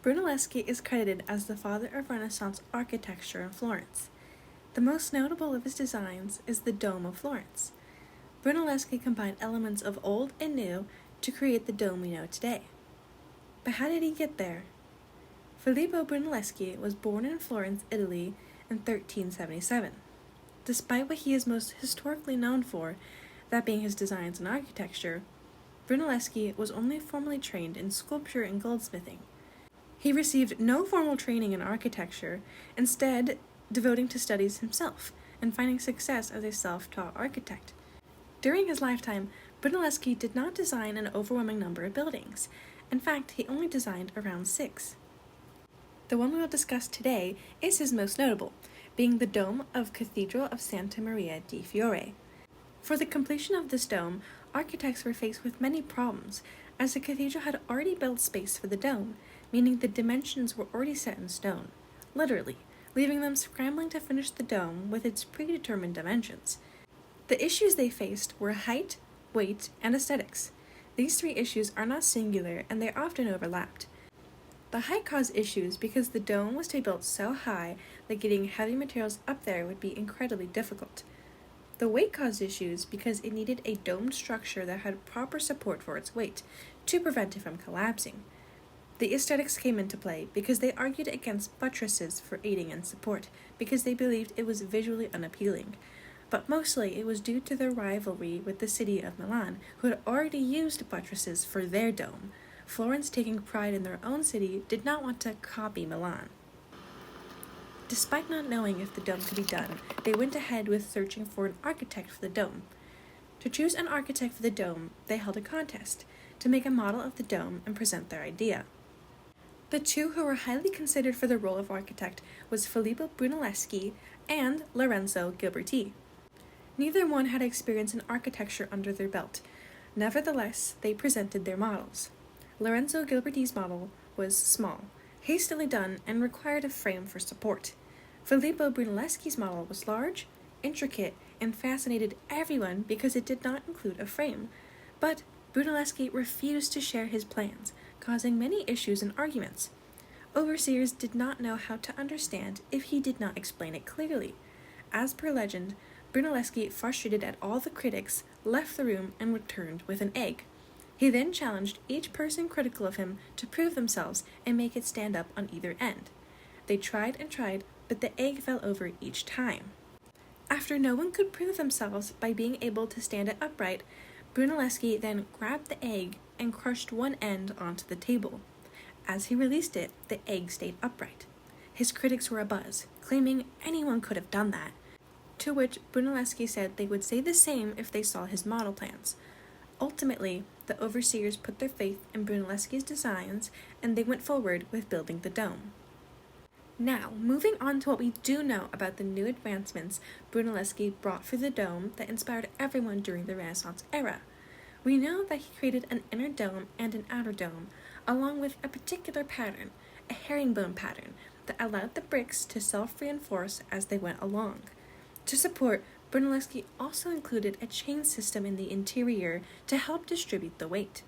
Brunelleschi is credited as the father of Renaissance architecture in Florence. The most notable of his designs is the Dome of Florence. Brunelleschi combined elements of old and new to create the dome we know today. But how did he get there? Filippo Brunelleschi was born in Florence, Italy in 1377. Despite what he is most historically known for, that being his designs in architecture, Brunelleschi was only formally trained in sculpture and goldsmithing. He received no formal training in architecture, instead devoting to studies himself and finding success as a self-taught architect. During his lifetime, Brunelleschi did not design an overwhelming number of buildings. In fact, he only designed around 6. The one we will discuss today is his most notable, being the dome of Cathedral of Santa Maria di Fiore. For the completion of this dome, architects were faced with many problems, as the cathedral had already built space for the dome, meaning the dimensions were already set in stone, literally, leaving them scrambling to finish the dome with its predetermined dimensions. The issues they faced were height, weight, and aesthetics. These 3 issues are not singular and they often overlapped. The height caused issues because the dome was to be built so high that getting heavy materials up there would be incredibly difficult. The weight caused issues because it needed a domed structure that had proper support for its weight to prevent it from collapsing. The aesthetics came into play because they argued against buttresses for aiding in support because they believed it was visually unappealing. But mostly it was due to their rivalry with the city of Milan, who had already used buttresses for their dome. Florence, taking pride in their own city, did not want to copy Milan. Despite not knowing if the dome could be done, they went ahead with searching for an architect for the dome. To choose an architect for the dome, they held a contest to make a model of the dome and present their idea. The 2 who were highly considered for the role of architect was Filippo Brunelleschi and Lorenzo Ghiberti. Neither one had experience in architecture under their belt. Nevertheless, they presented their models. Lorenzo Ghiberti's model was small, hastily done, and required a frame for support. Filippo Brunelleschi's model was large, intricate, and fascinated everyone because it did not include a frame. But Brunelleschi refused to share his plans, causing many issues and arguments. Overseers did not know how to understand if he did not explain it clearly. As per legend, Brunelleschi, frustrated at all the critics, left the room and returned with an egg. He then challenged each person critical of him to prove themselves and make it stand up on either end. They tried and tried, but the egg fell over each time. After no one could prove themselves by being able to stand it upright, Brunelleschi then grabbed the egg and crushed one end onto the table. As he released it, the egg stayed upright. His critics were abuzz, claiming anyone could have done that, to which Brunelleschi said they would say the same if they saw his model plans. Ultimately, the overseers put their faith in Brunelleschi's designs, and they went forward with building the dome. Now, moving on to what we do know about the new advancements Brunelleschi brought for the dome that inspired everyone during the Renaissance era. We know that he created an inner dome and an outer dome, along with a particular pattern, a herringbone pattern, that allowed the bricks to self-reinforce as they went along. To support, Brunelleschi also included a chain system in the interior to help distribute the weight.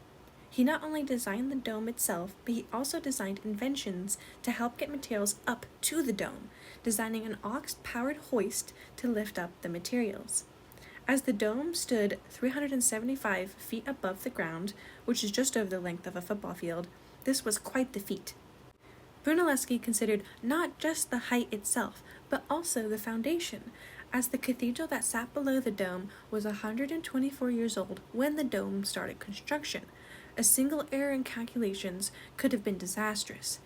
He not only designed the dome itself, but he also designed inventions to help get materials up to the dome, designing an ox-powered hoist to lift up the materials. As the dome stood 375 feet above the ground, which is just over the length of a football field, this was quite the feat. Brunelleschi considered not just the height itself, but also the foundation, as the cathedral that sat below the dome was 124 years old when the dome started construction. A single error in calculations could have been disastrous.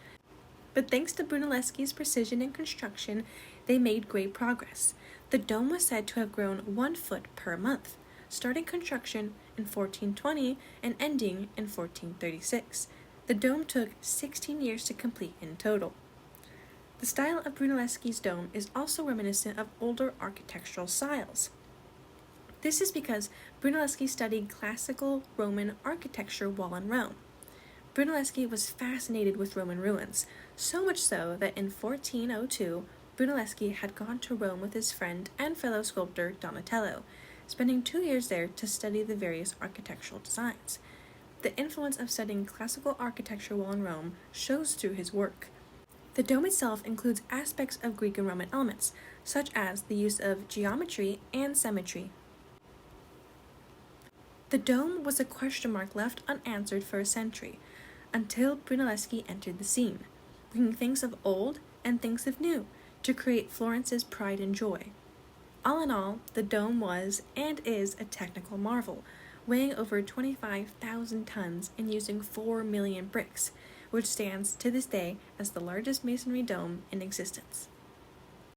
But thanks to Brunelleschi's precision in construction, they made great progress. The dome was said to have grown 1 foot per month, starting construction in 1420 and ending in 1436. The dome took 16 years to complete in total. The style of Brunelleschi's dome is also reminiscent of older architectural styles. This is because Brunelleschi studied classical Roman architecture while in Rome. Brunelleschi was fascinated with Roman ruins, so much so that in 1402, Brunelleschi had gone to Rome with his friend and fellow sculptor Donatello, spending 2 years there to study the various architectural designs. The influence of studying classical architecture while in Rome shows through his work. The dome itself includes aspects of Greek and Roman elements, such as the use of geometry and symmetry. The dome was a question mark left unanswered for a century, until Brunelleschi entered the scene, bringing things of old and things of new to create Florence's pride and joy. All in all, the dome was and is a technical marvel, weighing over 25,000 tons and using 4 million bricks, which stands to this day as the largest masonry dome in existence.